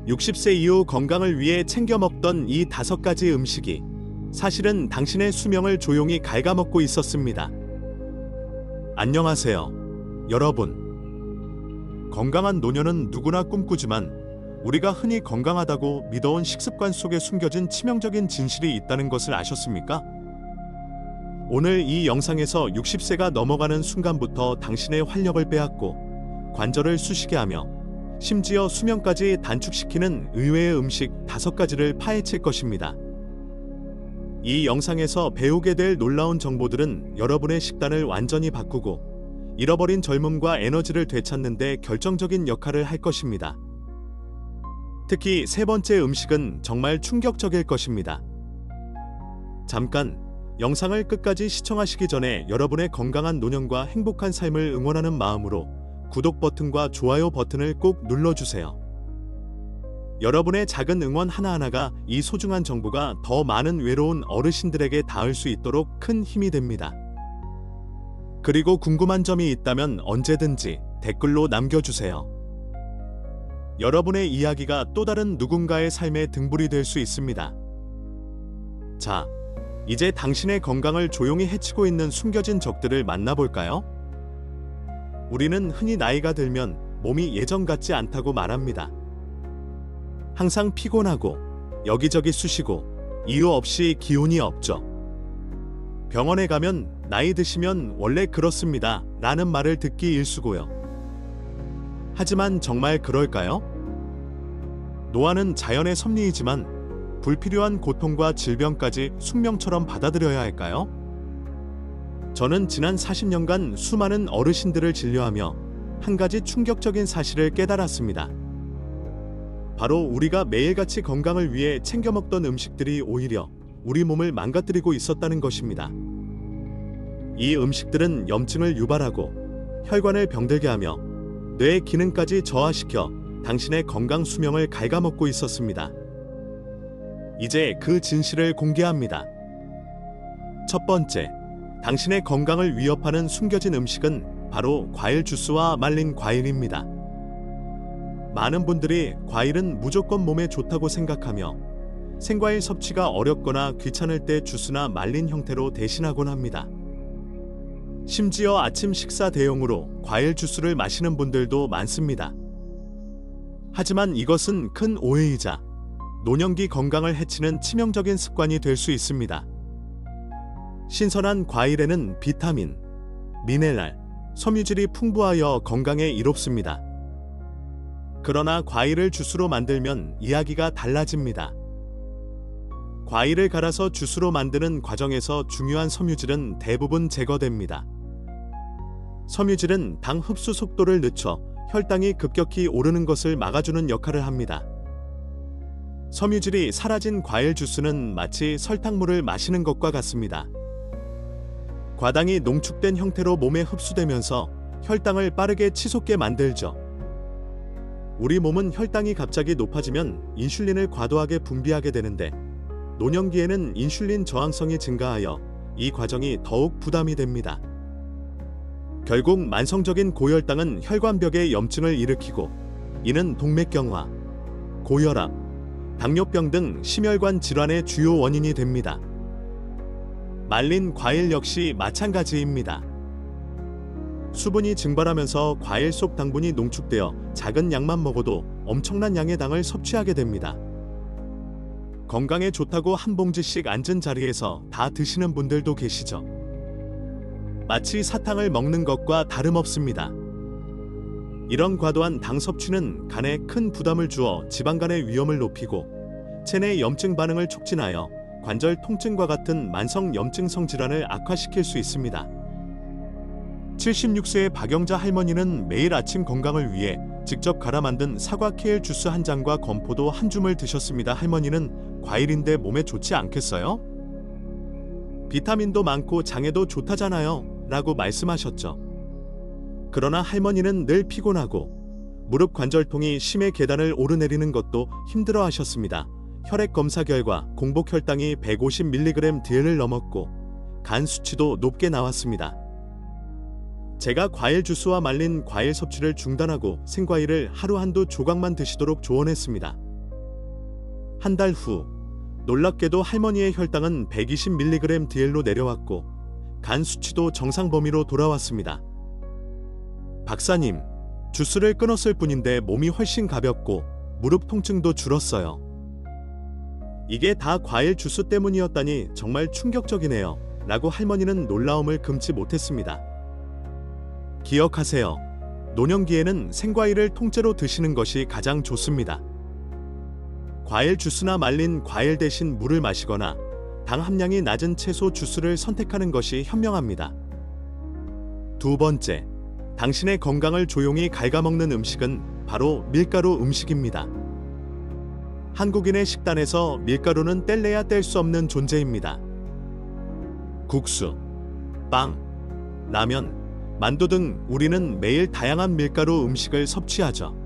60세 이후 건강을 위해 챙겨 먹던 이 5가지 음식이 사실은 당신의 수명을 조용히 갉아먹고 있었습니다. 안녕하세요, 여러분. 건강한 노년은 누구나 꿈꾸지만 우리가 흔히 건강하다고 믿어온 식습관 속에 숨겨진 치명적인 진실이 있다는 것을 아셨습니까? 오늘 이 영상에서 60세가 넘어가는 순간부터 당신의 활력을 빼앗고 관절을 쑤시게 하며 심지어 수명까지 단축시키는 의외의 음식 5가지를 파헤칠 것입니다. 이 영상에서 배우게 될 놀라운 정보들은 여러분의 식단을 완전히 바꾸고 잃어버린 젊음과 에너지를 되찾는 데 결정적인 역할을 할 것입니다. 특히 3번째 음식은 정말 충격적일 것입니다. 잠깐, 영상을 끝까지 시청하시기 전에 여러분의 건강한 노년과 행복한 삶을 응원하는 마음으로 구독 버튼과 좋아요 버튼을 꼭 눌러주세요. 여러분의 작은 응원 하나하나가 이 소중한 정보가 더 많은 외로운 어르신들에게 닿을 수 있도록 큰 힘이 됩니다. 그리고 궁금한 점이 있다면 언제든지 댓글로 남겨주세요. 여러분의 이야기가 또 다른 누군가의 삶의 등불이 될 수 있습니다. 자, 이제 당신의 건강을 조용히 해치고 있는 숨겨진 적들을 만나볼까요? 우리는 흔히 나이가 들면 몸이 예전 같지 않다고 말합니다. 항상 피곤하고 여기저기 쑤시고 이유 없이 기운이 없죠. 병원에 가면 나이 드시면 원래 그렇습니다 라는 말을 듣기 일쑤고요. 하지만 정말 그럴까요? 노화는 자연의 섭리이지만 불필요한 고통과 질병까지 숙명처럼 받아들여야 할까요? 저는 지난 40년간 수많은 어르신들을 진료하며 한 가지 충격적인 사실을 깨달았습니다. 바로 우리가 매일같이 건강을 위해 챙겨 먹던 음식들이 오히려 우리 몸을 망가뜨리고 있었다는 것입니다. 이 음식들은 염증을 유발하고 혈관을 병들게 하며 뇌의 기능까지 저하시켜 당신의 건강 수명을 갉아먹고 있었습니다. 이제 그 진실을 공개합니다. 첫 번째, 당신의 건강을 위협하는 숨겨진 음식은 바로 과일 주스와 말린 과일입니다. 많은 분들이 과일은 무조건 몸에 좋다고 생각하며 생과일 섭취가 어렵거나 귀찮을 때 주스나 말린 형태로 대신하곤 합니다. 심지어 아침 식사 대용으로 과일 주스를 마시는 분들도 많습니다. 하지만 이것은 큰 오해이자 노년기 건강을 해치는 치명적인 습관이 될 수 있습니다. 신선한 과일에는 비타민, 미네랄, 섬유질이 풍부하여 건강에 이롭습니다. 그러나 과일을 주스로 만들면 이야기가 달라집니다. 과일을 갈아서 주스로 만드는 과정에서 중요한 섬유질은 대부분 제거됩니다. 섬유질은 당 흡수 속도를 늦춰 혈당이 급격히 오르는 것을 막아주는 역할을 합니다. 섬유질이 사라진 과일 주스는 마치 설탕물을 마시는 것과 같습니다. 과당이 농축된 형태로 몸에 흡수되면서 혈당을 빠르게 치솟게 만들죠. 우리 몸은 혈당이 갑자기 높아지면 인슐린을 과도하게 분비하게 되는데 노년기에는 인슐린 저항성이 증가하여 이 과정이 더욱 부담이 됩니다. 결국 만성적인 고혈당은 혈관벽에 염증을 일으키고 이는 동맥경화, 고혈압, 당뇨병 등 심혈관 질환의 주요 원인이 됩니다. 말린 과일 역시 마찬가지입니다. 수분이 증발하면서 과일 속 당분이 농축되어 작은 양만 먹어도 엄청난 양의 당을 섭취하게 됩니다. 건강에 좋다고 한 봉지씩 앉은 자리에서 다 드시는 분들도 계시죠. 마치 사탕을 먹는 것과 다름없습니다. 이런 과도한 당 섭취는 간에 큰 부담을 주어 지방간의 위험을 높이고 체내 염증 반응을 촉진하여 관절 통증과 같은 만성 염증성 질환을 악화시킬 수 있습니다. 76세의 박영자 할머니는 매일 아침 건강을 위해 직접 갈아 만든 사과 케일 주스 한 잔과 건포도 한 줌을 드셨습니다. 할머니는 과일인데 몸에 좋지 않겠어요? 비타민도 많고 장에도 좋다잖아요 라고 말씀하셨죠. 그러나 할머니는 늘 피곤하고 무릎 관절통이 심해 계단을 오르내리는 것도 힘들어 하셨습니다. 혈액 검사 결과 공복 혈당이 150mg/dl을 넘었고 간 수치도 높게 나왔습니다. 제가 과일 주스와 말린 과일 섭취를 중단하고 생과일을 하루 한두 조각만 드시도록 조언했습니다. 한 달 후 놀랍게도 할머니의 혈당은 120mg/dl로 내려왔고 간 수치도 정상 범위로 돌아왔습니다. 박사님, 주스를 끊었을 뿐인데 몸이 훨씬 가볍고 무릎 통증도 줄었어요. 이게 다 과일 주스 때문이었다니 정말 충격적이네요. 라고 할머니는 놀라움을 금치 못했습니다. 기억하세요. 노년기에는 생과일을 통째로 드시는 것이 가장 좋습니다. 과일 주스나 말린 과일 대신 물을 마시거나 당 함량이 낮은 채소 주스를 선택하는 것이 현명합니다. 두 번째, 당신의 건강을 조용히 갉아먹는 음식은 바로 밀가루 음식입니다. 한국인의 식단에서 밀가루는 뗄래야 뗄 수 없는 존재입니다. 국수, 빵, 라면, 만두 등 우리는 매일 다양한 밀가루 음식을 섭취하죠.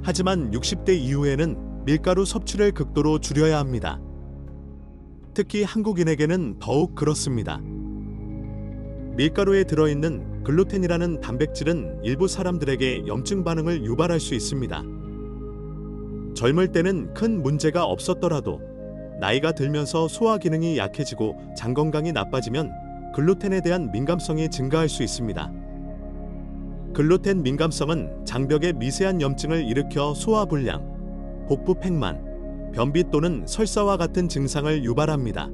하지만 60대 이후에는 밀가루 섭취를 극도로 줄여야 합니다. 특히 한국인에게는 더욱 그렇습니다. 밀가루에 들어있는 글루텐이라는 단백질은 일부 사람들에게 염증 반응을 유발할 수 있습니다. 젊을 때는 큰 문제가 없었더라도 나이가 들면서 소화 기능이 약해지고 장 건강이 나빠지면 글루텐에 대한 민감성이 증가할 수 있습니다. 글루텐 민감성은 장벽에 미세한 염증을 일으켜 소화불량, 복부 팽만, 변비 또는 설사와 같은 증상을 유발합니다.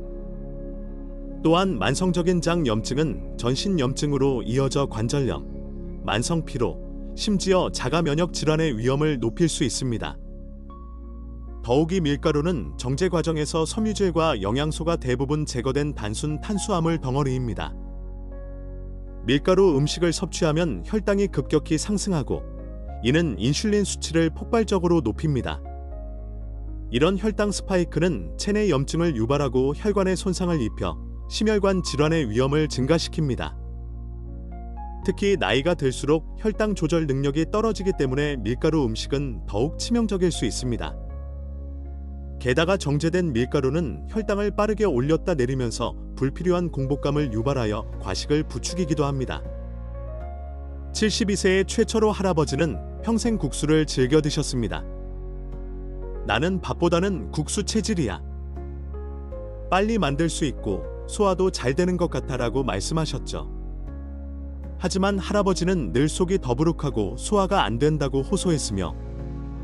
또한 만성적인 장 염증은 전신 염증으로 이어져 관절염, 만성 피로, 심지어 자가 면역 질환의 위험을 높일 수 있습니다. 더욱이 밀가루는 정제 과정에서 섬유질과 영양소가 대부분 제거된 단순 탄수화물 덩어리입니다. 밀가루 음식을 섭취하면 혈당이 급격히 상승하고 이는 인슐린 수치를 폭발적으로 높입니다. 이런 혈당 스파이크는 체내 염증을 유발하고 혈관에 손상을 입혀 심혈관 질환의 위험을 증가시킵니다. 특히 나이가 들수록 혈당 조절 능력이 떨어지기 때문에 밀가루 음식은 더욱 치명적일 수 있습니다. 게다가 정제된 밀가루는 혈당을 빠르게 올렸다 내리면서 불필요한 공복감을 유발하여 과식을 부추기기도 합니다. 72세의 최철호 할아버지는 평생 국수를 즐겨 드셨습니다. 나는 밥보다는 국수 체질이야. 빨리 만들 수 있고 소화도 잘 되는 것 같아라고 말씀하셨죠. 하지만 할아버지는 늘 속이 더부룩하고 소화가 안 된다고 호소했으며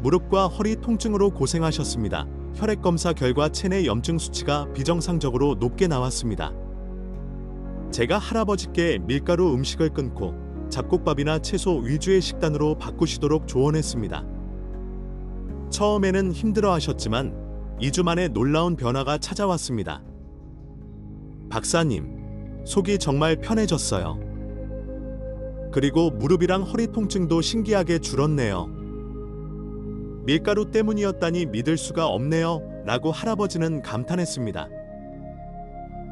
무릎과 허리 통증으로 고생하셨습니다. 혈액 검사 결과 체내 염증 수치가 비정상적으로 높게 나왔습니다. 제가 할아버지께 밀가루 음식을 끊고 잡곡밥이나 채소 위주의 식단으로 바꾸시도록 조언했습니다. 처음에는 힘들어하셨지만 2주 만에 놀라운 변화가 찾아왔습니다. 박사님, 속이 정말 편해졌어요. 그리고 무릎이랑 허리 통증도 신기하게 줄었네요. 밀가루 때문이었다니 믿을 수가 없네요. 라고 할아버지는 감탄했습니다.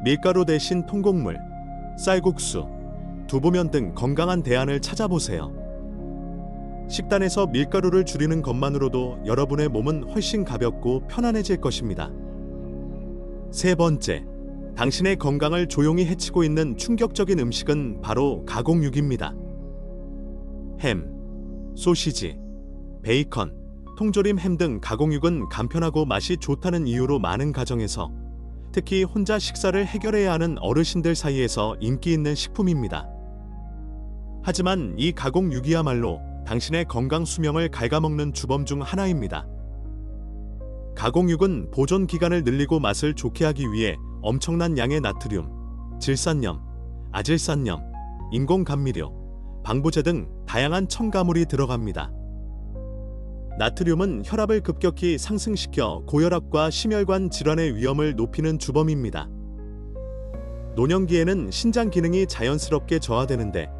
밀가루 대신 통곡물, 쌀국수, 두부면 등 건강한 대안을 찾아보세요. 식단에서 밀가루를 줄이는 것만으로도 여러분의 몸은 훨씬 가볍고 편안해질 것입니다. 세 번째, 당신의 건강을 조용히 해치고 있는 충격적인 음식은 바로 가공육입니다. 햄, 소시지, 베이컨, 통조림 햄 등 가공육은 간편하고 맛이 좋다는 이유로 많은 가정에서, 특히 혼자 식사를 해결해야 하는 어르신들 사이에서 인기 있는 식품입니다. 하지만 이 가공육이야말로 당신의 건강 수명을 갉아먹는 주범 중 하나입니다. 가공육은 보존 기간을 늘리고 맛을 좋게 하기 위해 엄청난 양의 나트륨, 질산염, 아질산염, 인공 감미료, 방부제 등 다양한 첨가물이 들어갑니다. 나트륨은 혈압을 급격히 상승시켜 고혈압과 심혈관 질환의 위험을 높이는 주범입니다. 노년기에는 신장 기능이 자연스럽게 저하되는데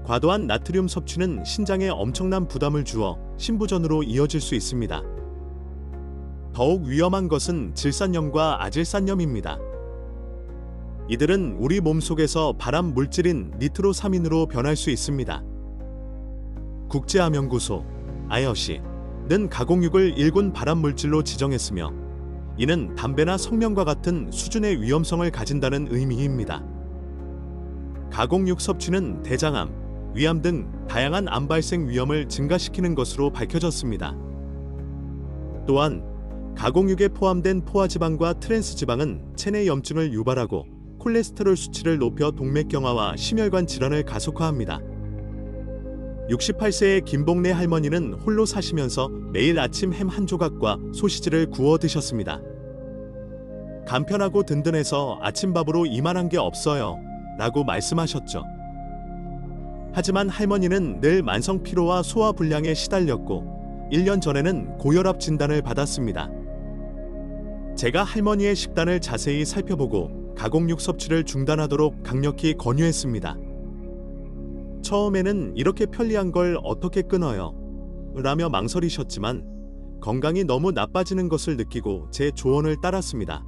과도한 나트륨 섭취는 신장에 엄청난 부담을 주어 신부전으로 이어질 수 있습니다. 더욱 위험한 것은 질산염과 아질산염입니다. 이들은 우리 몸속에서 발암 물질인 니트로사민으로 변할 수 있습니다. 국제암연구소 IARC는 가공육을 1군 발암 물질로 지정했으며 이는 담배나 성명과 같은 수준의 위험성을 가진다는 의미입니다. 가공육 섭취는 대장암, 위암 등 다양한 암 발생 위험을 증가시키는 것으로 밝혀졌습니다. 또한 가공육에 포함된 포화지방과 트랜스지방은 체내 염증을 유발하고 콜레스테롤 수치를 높여 동맥경화와 심혈관 질환을 가속화합니다. 68세의 김복래 할머니는 홀로 사시면서 매일 아침 햄 한 조각과 소시지를 구워 드셨습니다. 간편하고 든든해서 아침밥으로 이만한 게 없어요 라고 말씀하셨죠. 하지만 할머니는 늘 만성 피로와 소화 불량에 시달렸고 1년 전에는 고혈압 진단을 받았습니다. 제가 할머니의 식단을 자세히 살펴보고 가공육 섭취를 중단하도록 강력히 권유했습니다. 처음에는 이렇게 편리한 걸 어떻게 끊어요? 라며 망설이셨지만 건강이 너무 나빠지는 것을 느끼고 제 조언을 따랐습니다.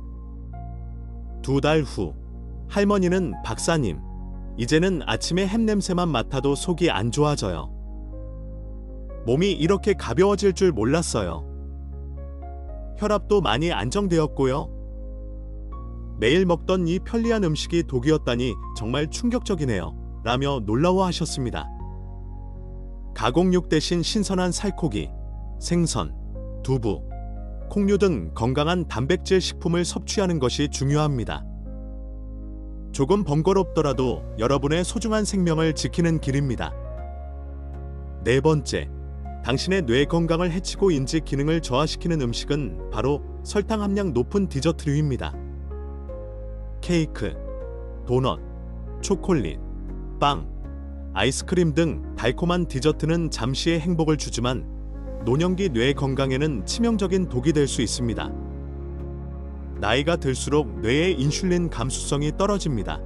2달 후 할머니는 박사님, 이제는 아침에 햄 냄새만 맡아도 속이 안 좋아져요. 몸이 이렇게 가벼워질 줄 몰랐어요. 혈압도 많이 안정되었고요. 매일 먹던 이 편리한 음식이 독이었다니 정말 충격적이네요. 라며 놀라워하셨습니다. 가공육 대신 신선한 살코기, 생선, 두부, 콩류 등 건강한 단백질 식품을 섭취하는 것이 중요합니다. 조금 번거롭더라도 여러분의 소중한 생명을 지키는 길입니다. 4번째, 당신의 뇌 건강을 해치고 인지 기능을 저하시키는 음식은 바로 설탕 함량 높은 디저트류입니다. 케이크, 도넛, 초콜릿, 빵, 아이스크림 등 달콤한 디저트는 잠시의 행복을 주지만 노년기 뇌 건강에는 치명적인 독이 될 수 있습니다. 나이가 들수록 뇌의 인슐린 감수성이 떨어집니다.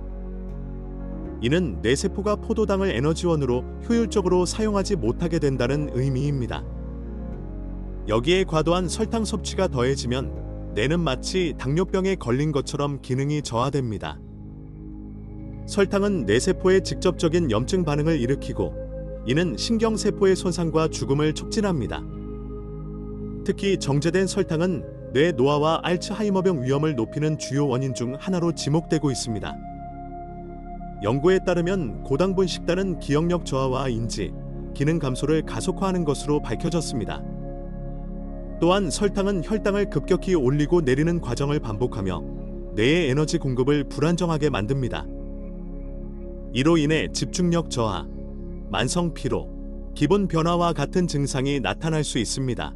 이는 뇌세포가 포도당을 에너지원으로 효율적으로 사용하지 못하게 된다는 의미입니다. 여기에 과도한 설탕 섭취가 더해지면 뇌는 마치 당뇨병에 걸린 것처럼 기능이 저하됩니다. 설탕은 뇌세포에 직접적인 염증 반응을 일으키고 이는 신경세포의 손상과 죽음을 촉진합니다. 특히 정제된 설탕은 뇌 노화와 알츠하이머병 위험을 높이는 주요 원인 중 하나로 지목되고 있습니다. 연구에 따르면 고당분 식단은 기억력 저하와 인지, 기능 감소를 가속화하는 것으로 밝혀졌습니다. 또한 설탕은 혈당을 급격히 올리고 내리는 과정을 반복하며 뇌의 에너지 공급을 불안정하게 만듭니다. 이로 인해 집중력 저하, 만성 피로, 기분 변화와 같은 증상이 나타날 수 있습니다.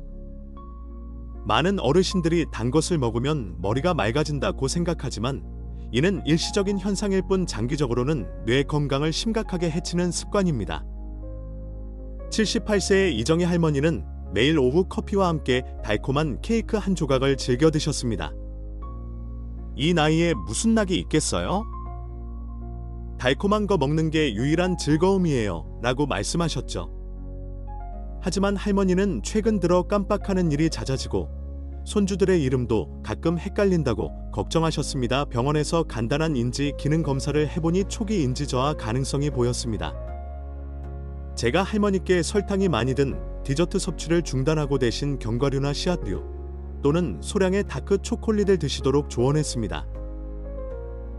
많은 어르신들이 단 것을 먹으면 머리가 맑아진다고 생각하지만 이는 일시적인 현상일 뿐 장기적으로는 뇌 건강을 심각하게 해치는 습관입니다. 78세의 이정희 할머니는 매일 오후 커피와 함께 달콤한 케이크 한 조각을 즐겨 드셨습니다. 이 나이에 무슨 낙이 있겠어요? 달콤한 거 먹는 게 유일한 즐거움이에요 라고 말씀하셨죠. 하지만 할머니는 최근 들어 깜빡하는 일이 잦아지고 손주들의 이름도 가끔 헷갈린다고 걱정하셨습니다. 병원에서 간단한 인지 기능 검사를 해보니 초기 인지 저하 가능성이 보였습니다. 제가 할머니께 설탕이 많이 든 디저트 섭취를 중단하고 대신 견과류나 씨앗류 또는 소량의 다크 초콜릿을 드시도록 조언했습니다.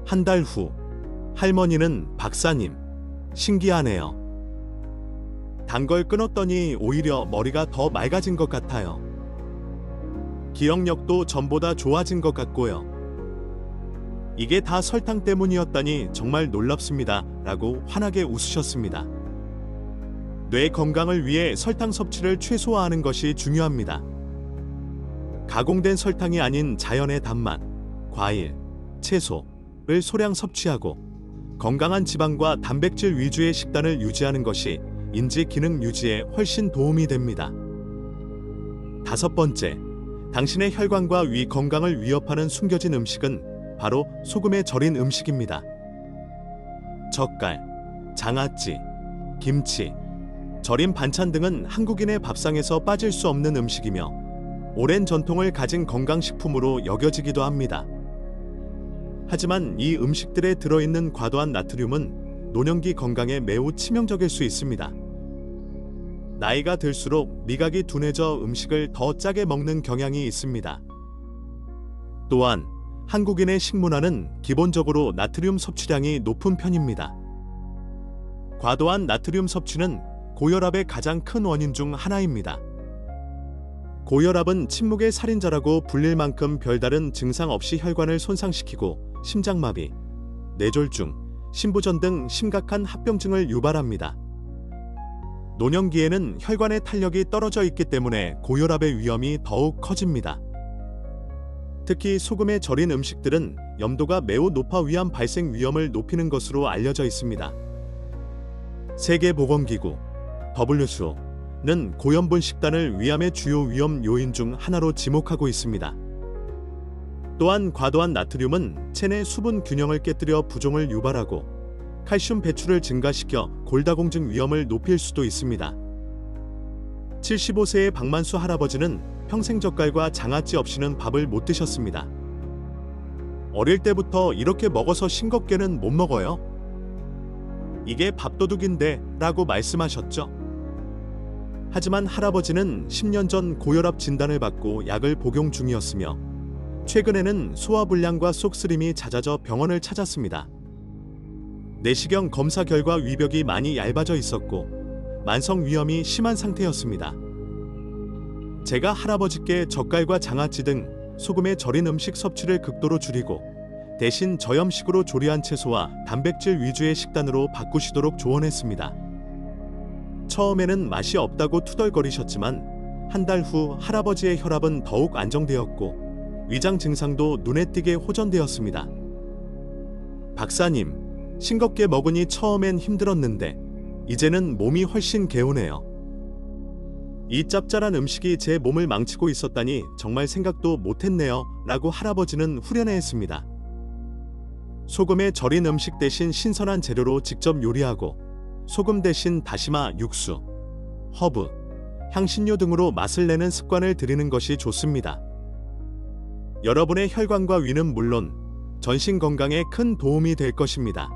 한 달 후 할머니는 박사님, 신기하네요. 단 걸 끊었더니 오히려 머리가 더 맑아진 것 같아요. 기억력도 전보다 좋아진 것 같고요. 이게 다 설탕 때문이었다니 정말 놀랍습니다. 라고 환하게 웃으셨습니다. 뇌 건강을 위해 설탕 섭취를 최소화하는 것이 중요합니다. 가공된 설탕이 아닌 자연의 단맛, 과일, 채소를 소량 섭취하고 건강한 지방과 단백질 위주의 식단을 유지하는 것이 인지 기능 유지에 훨씬 도움이 됩니다. 5번째, 당신의 혈관과 위 건강을 위협하는 숨겨진 음식은 바로 소금에 절인 음식입니다. 젓갈, 장아찌, 김치, 절인 반찬 등은 한국인의 밥상에서 빠질 수 없는 음식이며 오랜 전통을 가진 건강식품으로 여겨지기도 합니다. 하지만 이 음식들에 들어있는 과도한 나트륨은 노년기 건강에 매우 치명적일 수 있습니다. 나이가 들수록 미각이 둔해져 음식을 더 짜게 먹는 경향이 있습니다. 또한 한국인의 식문화는 기본적으로 나트륨 섭취량이 높은 편입니다. 과도한 나트륨 섭취는 고혈압의 가장 큰 원인 중 하나입니다. 고혈압은 침묵의 살인자라고 불릴 만큼 별다른 증상 없이 혈관을 손상시키고 심장마비, 뇌졸중, 심부전 등 심각한 합병증을 유발합니다. 노년기에는 혈관의 탄력이 떨어져 있기 때문에 고혈압의 위험이 더욱 커집니다. 특히 소금에 절인 음식들은 염도가 매우 높아 위암 발생 위험을 높이는 것으로 알려져 있습니다. 세계보건기구 WHO는 고염분 식단을 위암의 주요 위험 요인 중 하나로 지목하고 있습니다. 또한 과도한 나트륨은 체내 수분 균형을 깨뜨려 부종을 유발하고 칼슘 배출을 증가시켜 골다공증 위험을 높일 수도 있습니다. 75세의 박만수 할아버지는 평생 젓갈과 장아찌 없이는 밥을 못 드셨습니다. 어릴 때부터 이렇게 먹어서 싱겁게는 못 먹어요. 이게 밥도둑인데 라고 말씀하셨죠. 하지만 할아버지는 10년 전 고혈압 진단을 받고 약을 복용 중이었으며 최근에는 소화불량과 속쓰림이 잦아져 병원을 찾았습니다. 내시경 검사 결과 위벽이 많이 얇아져 있었고 만성 위염이 심한 상태였습니다. 제가 할아버지께 젓갈과 장아찌 등 소금에 절인 음식 섭취를 극도로 줄이고 대신 저염식으로 조리한 채소와 단백질 위주의 식단으로 바꾸시도록 조언했습니다. 처음에는 맛이 없다고 투덜거리셨지만 한 달 후 할아버지의 혈압은 더욱 안정되었고 위장 증상도 눈에 띄게 호전되었습니다. 박사님, 싱겁게 먹으니 처음엔 힘들었는데 이제는 몸이 훨씬 개운해요. 이 짭짤한 음식이 제 몸을 망치고 있었다니 정말 생각도 못했네요 라고 할아버지는 후련해했습니다. 소금에 절인 음식 대신 신선한 재료로 직접 요리하고 소금 대신 다시마, 육수, 허브, 향신료 등으로 맛을 내는 습관을 들이는 것이 좋습니다. 여러분의 혈관과 위는 물론 전신 건강에 큰 도움이 될 것입니다.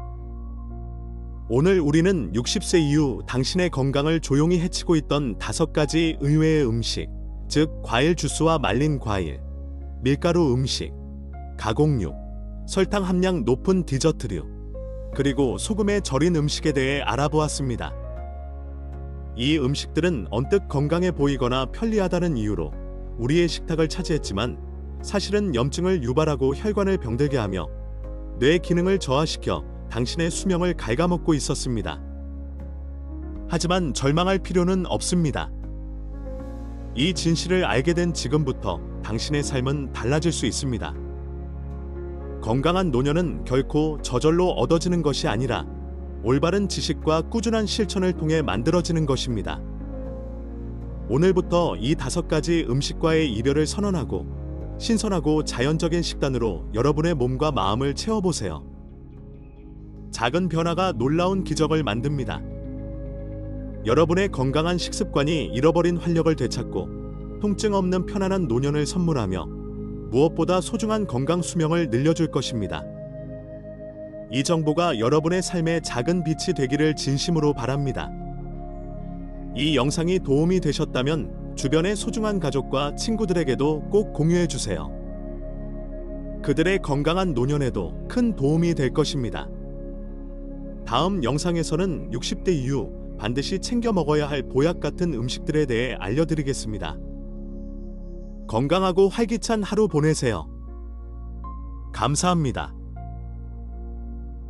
오늘 우리는 60세 이후 당신의 건강을 조용히 해치고 있던 5가지 의외의 음식, 즉 과일 주스와 말린 과일, 밀가루 음식, 가공육, 설탕 함량 높은 디저트류, 그리고 소금에 절인 음식에 대해 알아보았습니다. 이 음식들은 언뜻 건강해 보이거나 편리하다는 이유로 우리의 식탁을 차지했지만 사실은 염증을 유발하고 혈관을 병들게 하며 뇌 기능을 저하시켜 당신의 수명을 갉아먹고 있었습니다. 하지만 절망할 필요는 없습니다. 이 진실을 알게 된 지금부터 당신의 삶은 달라질 수 있습니다. 건강한 노년은 결코 저절로 얻어지는 것이 아니라 올바른 지식과 꾸준한 실천을 통해 만들어지는 것입니다. 오늘부터 이 5가지 음식과의 이별을 선언하고 신선하고 자연적인 식단으로 여러분의 몸과 마음을 채워보세요. 작은 변화가 놀라운 기적을 만듭니다. 여러분의 건강한 식습관이 잃어버린 활력을 되찾고 통증 없는 편안한 노년을 선물하며 무엇보다 소중한 건강 수명을 늘려줄 것입니다. 이 정보가 여러분의 삶에 작은 빛이 되기를 진심으로 바랍니다. 이 영상이 도움이 되셨다면 주변의 소중한 가족과 친구들에게도 꼭 공유해 주세요. 그들의 건강한 노년에도 큰 도움이 될 것입니다. 다음 영상에서는 60대 이후 반드시 챙겨 먹어야 할 보약 같은 음식들에 대해 알려드리겠습니다. 건강하고 활기찬 하루 보내세요. 감사합니다.